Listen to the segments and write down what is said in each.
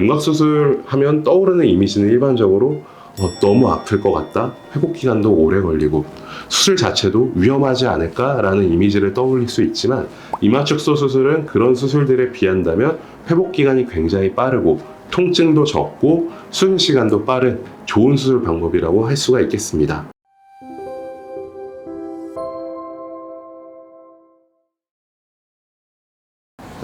윤곽수술 하면 떠오르는 이미지는 일반적으로 너무 아플 것 같다, 회복기간도 오래 걸리고 수술 자체도 위험하지 않을까라는 이미지를 떠올릴 수 있지만, 이마축소 수술은 그런 수술들에 비한다면 회복기간이 굉장히 빠르고 통증도 적고 수술 시간도 빠른 좋은 수술 방법이라고 할 수가 있겠습니다.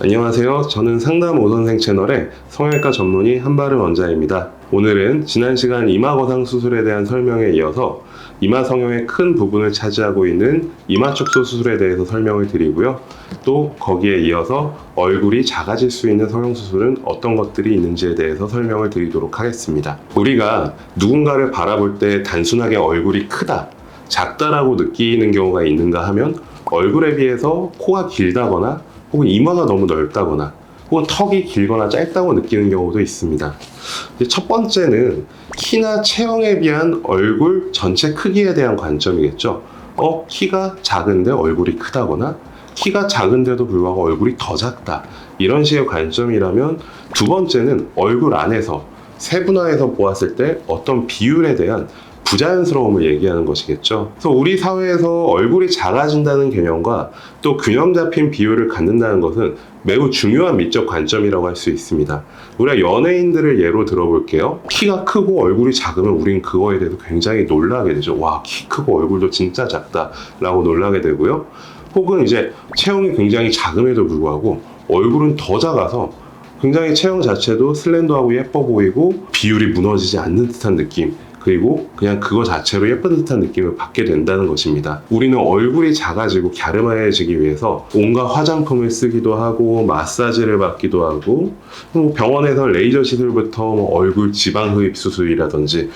안녕하세요. 저는 상담 오선생 채널의 성형외과 전문의 한바름 원장입니다. 오늘은 지난 시간 이마 거상 수술에 대한 설명에 이어서 이마 성형의 큰 부분을 차지하고 있는 이마축소 수술에 대해서 설명을 드리고요. 또 거기에 이어서 얼굴이 작아질 수 있는 성형수술은 어떤 것들이 있는지에 대해서 설명을 드리도록 하겠습니다. 우리가 누군가를 바라볼 때 단순하게 얼굴이 크다, 작다라고 느끼는 경우가 있는가 하면, 얼굴에 비해서 코가 길다거나 혹은 이마가 너무 넓다거나 혹은 턱이 길거나 짧다고 느끼는 경우도 있습니다. 첫 번째는 키나 체형에 비한 얼굴 전체 크기에 대한 관점이겠죠. 키가 작은데 얼굴이 크다거나 키가 작은데도 불구하고 얼굴이 더 작다, 이런 식의 관점이라면, 두 번째는 얼굴 안에서 세분화해서 보았을 때 어떤 비율에 대한 부자연스러움을 얘기하는 것이겠죠. 그래서 우리 사회에서 얼굴이 작아진다는 개념과 또 균형 잡힌 비율을 갖는다는 것은 매우 중요한 미적 관점이라고 할 수 있습니다. 우리가 연예인들을 예로 들어볼게요. 키가 크고 얼굴이 작으면 우린 그거에 대해서 굉장히 놀라게 되죠. 와, 키 크고 얼굴도 진짜 작다 라고 놀라게 되고요. 혹은 이제 체형이 굉장히 작음에도 불구하고 얼굴은 더 작아서 굉장히 체형 자체도 슬렌더하고 예뻐 보이고 비율이 무너지지 않는 듯한 느낌, 그리고 그냥 그거 자체로 예쁜 듯한 느낌을 받게 된다는 것입니다. 우리는 얼굴이 작아지고 갸름해지기 위해서 온갖 화장품을 쓰기도 하고 마사지를 받기도 하고, 병원에서 레이저 시술부터 얼굴 지방 흡입 수술이라든지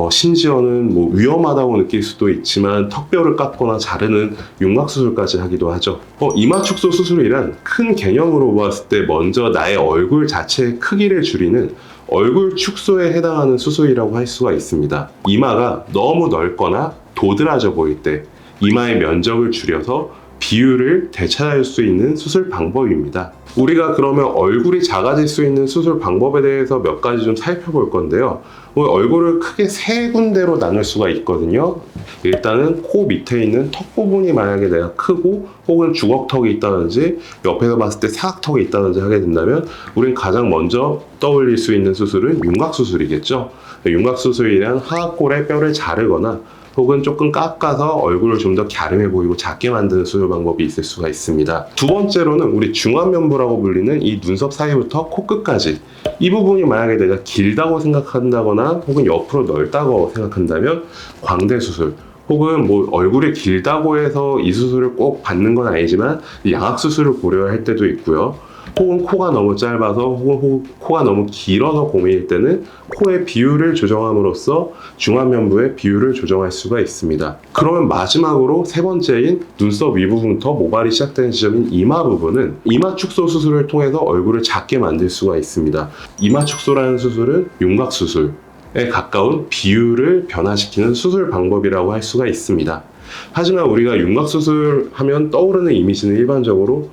심지어는 위험하다고 느낄 수도 있지만 턱뼈를 깎거나 자르는 윤곽 수술까지 하기도 하죠. 이마축소 수술이란 큰 개념으로 보았을 때 먼저 나의 얼굴 자체의 크기를 줄이는 얼굴 축소에 해당하는 수술이라고 할 수가 있습니다. 이마가 너무 넓거나 도드라져 보일 때 이마의 면적을 줄여서 비율을 되찾을 수 있는 수술 방법입니다. 우리가 그러면 얼굴이 작아질 수 있는 수술 방법에 대해서 몇 가지 좀 살펴볼 건데요. 얼굴을 크게 세 군데로 나눌 수가 있거든요. 일단은 코 밑에 있는 턱 부분이 만약에 내가 크고 혹은 주걱턱이 있다든지 옆에서 봤을 때 사각턱이 있다든지 하게 된다면, 우린 가장 먼저 떠올릴 수 있는 수술은 윤곽수술이겠죠. 윤곽수술이란 하악골의 뼈를 자르거나 혹은 조금 깎아서 얼굴을 좀 더 갸름해 보이고 작게 만드는 수술 방법이 있을 수가 있습니다. 두 번째로는 우리 중안면부라고 불리는 이 눈썹 사이부터 코끝까지, 이 부분이 만약에 내가 길다고 생각한다거나 혹은 옆으로 넓다고 생각한다면 광대 수술, 혹은 얼굴이 길다고 해서 이 수술을 꼭 받는 건 아니지만 양악 수술을 고려할 때도 있고요. 혹은 코가 너무 짧아서 혹은 코가 너무 길어서 고민일 때는 코의 비율을 조정함으로써 중안면부의 비율을 조정할 수가 있습니다. 그러면 마지막으로 세 번째인 눈썹 위부분부터 모발이 시작되는 지점인 이마 부분은 이마축소 수술을 통해서 얼굴을 작게 만들 수가 있습니다. 이마축소라는 수술은 윤곽 수술에 가까운 비율을 변화시키는 수술 방법이라고 할 수가 있습니다. 하지만 우리가 윤곽 수술하면 떠오르는 이미지는 일반적으로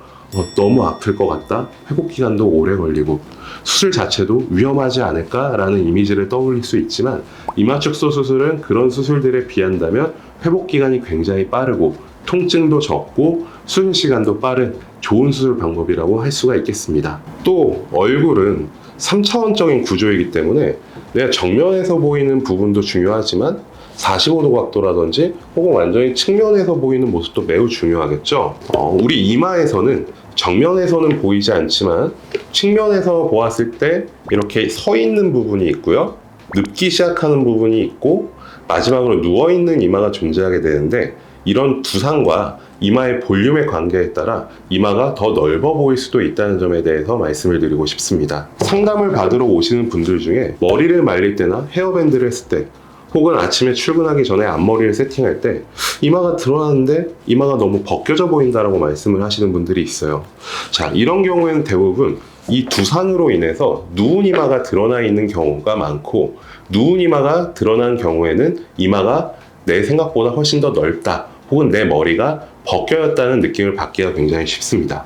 너무 아플 것 같다, 회복기간도 오래 걸리고 수술 자체도 위험하지 않을까라는 이미지를 떠올릴 수 있지만, 이마축소 수술은 그런 수술들에 비한다면 회복기간이 굉장히 빠르고 통증도 적고 수술 시간도 빠른 좋은 수술 방법이라고 할 수가 있겠습니다. 또 얼굴은 3차원적인 구조이기 때문에 내가 정면에서 보이는 부분도 중요하지만 45도 각도라든지 혹은 완전히 측면에서 보이는 모습도 매우 중요하겠죠. 우리 이마에서는 정면에서는 보이지 않지만 측면에서 보았을 때 이렇게 서 있는 부분이 있고요, 눕기 시작하는 부분이 있고 마지막으로 누워있는 이마가 존재하게 되는데, 이런 두상과 이마의 볼륨의 관계에 따라 이마가 더 넓어 보일 수도 있다는 점에 대해서 말씀을 드리고 싶습니다. 상담을 받으러 오시는 분들 중에 머리를 말릴 때나 헤어밴드를 했을 때, 혹은 아침에 출근하기 전에 앞머리를 세팅할 때 이마가 드러나는데 이마가 너무 벗겨져 보인다라고 말씀을 하시는 분들이 있어요. 자, 이런 경우에는 대부분 이 두상으로 인해서 누운 이마가 드러나 있는 경우가 많고, 누운 이마가 드러난 경우에는 이마가 내 생각보다 훨씬 더 넓다, 혹은 내 머리가 벗겨졌다는 느낌을 받기가 굉장히 쉽습니다.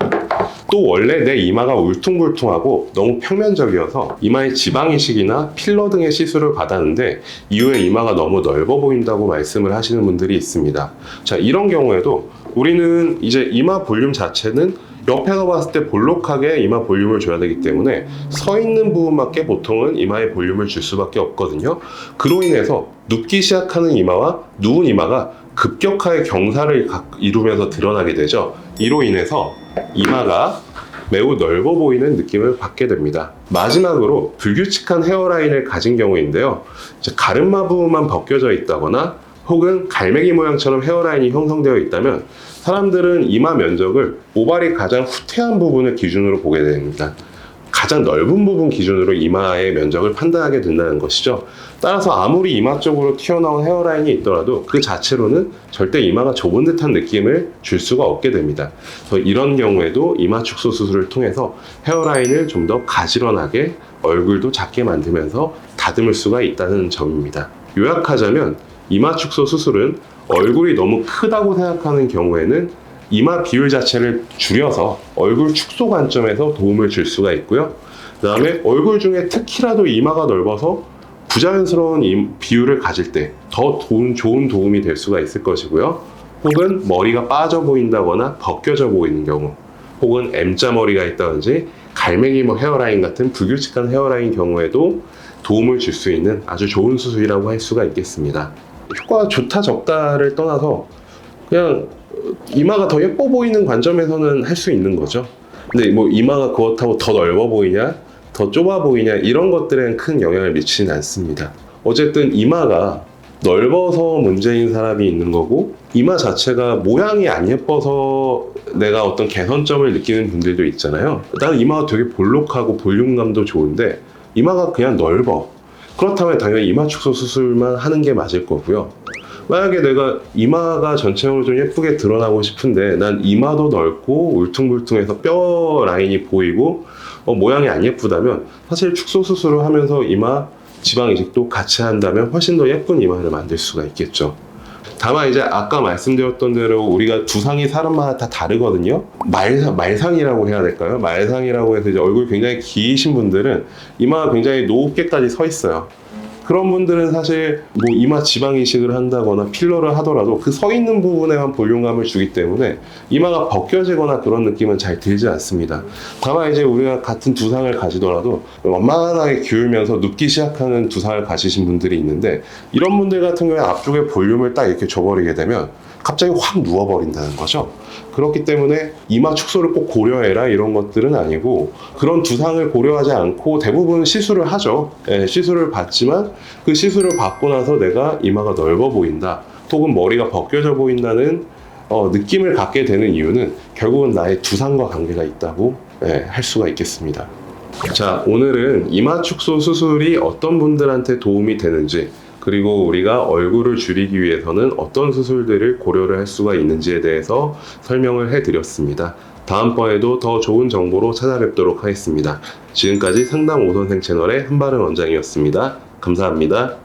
또 원래 내 이마가 울퉁불퉁하고 너무 평면적이어서 이마에 지방 이식이나 필러 등의 시술을 받았는데 이후에 이마가 너무 넓어 보인다고 말씀을 하시는 분들이 있습니다. 자, 이런 경우에도 우리는 이제 이마 볼륨 자체는 옆에서 봤을 때 볼록하게 이마 볼륨을 줘야 되기 때문에 서 있는 부분밖에 보통은 이마에 볼륨을 줄 수밖에 없거든요. 그로 인해서 눕기 시작하는 이마와 누운 이마가 급격하게 경사를 이루면서 드러나게 되죠. 이로 인해서 이마가 매우 넓어 보이는 느낌을 받게 됩니다. 마지막으로 불규칙한 헤어라인을 가진 경우인데요. 이제 가르마 부분만 벗겨져 있다거나 혹은 갈매기 모양처럼 헤어라인이 형성되어 있다면 사람들은 이마 면적을 모발이 가장 후퇴한 부분을 기준으로 보게 됩니다. 가장 넓은 부분 기준으로 이마의 면적을 판단하게 된다는 것이죠. 따라서 아무리 이마 쪽으로 튀어나온 헤어라인이 있더라도 그 자체로는 절대 이마가 좁은 듯한 느낌을 줄 수가 없게 됩니다. 그래서 이런 경우에도 이마 축소 수술을 통해서 헤어라인을 좀 더 가지런하게 얼굴도 작게 만들면서 다듬을 수가 있다는 점입니다. 요약하자면 이마 축소 수술은 얼굴이 너무 크다고 생각하는 경우에는 이마 비율 자체를 줄여서 얼굴 축소 관점에서 도움을 줄 수가 있고요. 그 다음에 얼굴 중에 특히라도 이마가 넓어서 부자연스러운 비율을 가질 때 더 좋은 도움이 될 수가 있을 것이고요. 혹은 머리가 빠져 보인다거나 벗겨져 보이는 경우, 혹은 M자 머리가 있다든지 갈매기 헤어라인 같은 불규칙한 헤어라인 경우에도 도움을 줄 수 있는 아주 좋은 수술이라고 할 수가 있겠습니다. 효과가 좋다 적다를 떠나서 그냥 이마가 더 예뻐 보이는 관점에서는 할 수 있는 거죠. 근데 뭐 이마가 그렇다고 더 넓어 보이냐, 더 좁아 보이냐 이런 것들에는 큰 영향을 미치진 않습니다. 어쨌든 이마가 넓어서 문제인 사람이 있는 거고 이마 자체가 모양이 안 예뻐서 내가 어떤 개선점을 느끼는 분들도 있잖아요. 나는 이마가 되게 볼록하고 볼륨감도 좋은데 이마가 그냥 넓어. 그렇다면 당연히 이마 축소 수술만 하는 게 맞을 거고요. 만약에 내가 이마가 전체적으로 좀 예쁘게 드러나고 싶은데 난 이마도 넓고 울퉁불퉁해서 뼈 라인이 보이고 모양이 안 예쁘다면 사실 축소 수술을 하면서 이마 지방 이식도 같이 한다면 훨씬 더 예쁜 이마를 만들 수가 있겠죠. 다만 이제 아까 말씀드렸던 대로 우리가 두상이 사람마다 다 다르거든요. 말상이라고 해야 될까요? 말상이라고 해서 이제 얼굴이 굉장히 기신 분들은 이마가 굉장히 높게까지 서 있어요. 그런 분들은 사실 뭐 이마 지방 이식을 한다거나 필러를 하더라도 그 서 있는 부분에만 볼륨감을 주기 때문에 이마가 벗겨지거나 그런 느낌은 잘 들지 않습니다. 다만 이제 우리가 같은 두상을 가지더라도 완만하게 기울면서 눕기 시작하는 두상을 가지신 분들이 있는데 이런 분들 같은 경우에 앞쪽에 볼륨을 딱 이렇게 줘버리게 되면 갑자기 확 누워버린다는 거죠. 그렇기 때문에 이마 축소를 꼭 고려해라 이런 것들은 아니고 그런 두상을 고려하지 않고 대부분 시술을 하죠. 시술을 받지만 그 시술을 받고 나서 내가 이마가 넓어 보인다 혹은 머리가 벗겨져 보인다는 느낌을 갖게 되는 이유는 결국은 나의 두상과 관계가 있다고 할 수가 있겠습니다. 자, 오늘은 이마 축소 수술이 어떤 분들한테 도움이 되는지 그리고 우리가 얼굴을 줄이기 위해서는 어떤 수술들을 고려를 할 수가 있는지에 대해서 설명을 해드렸습니다. 다음번에도 더 좋은 정보로 찾아뵙도록 하겠습니다. 지금까지 상담 오선생 채널의 한바른 원장이었습니다. 감사합니다.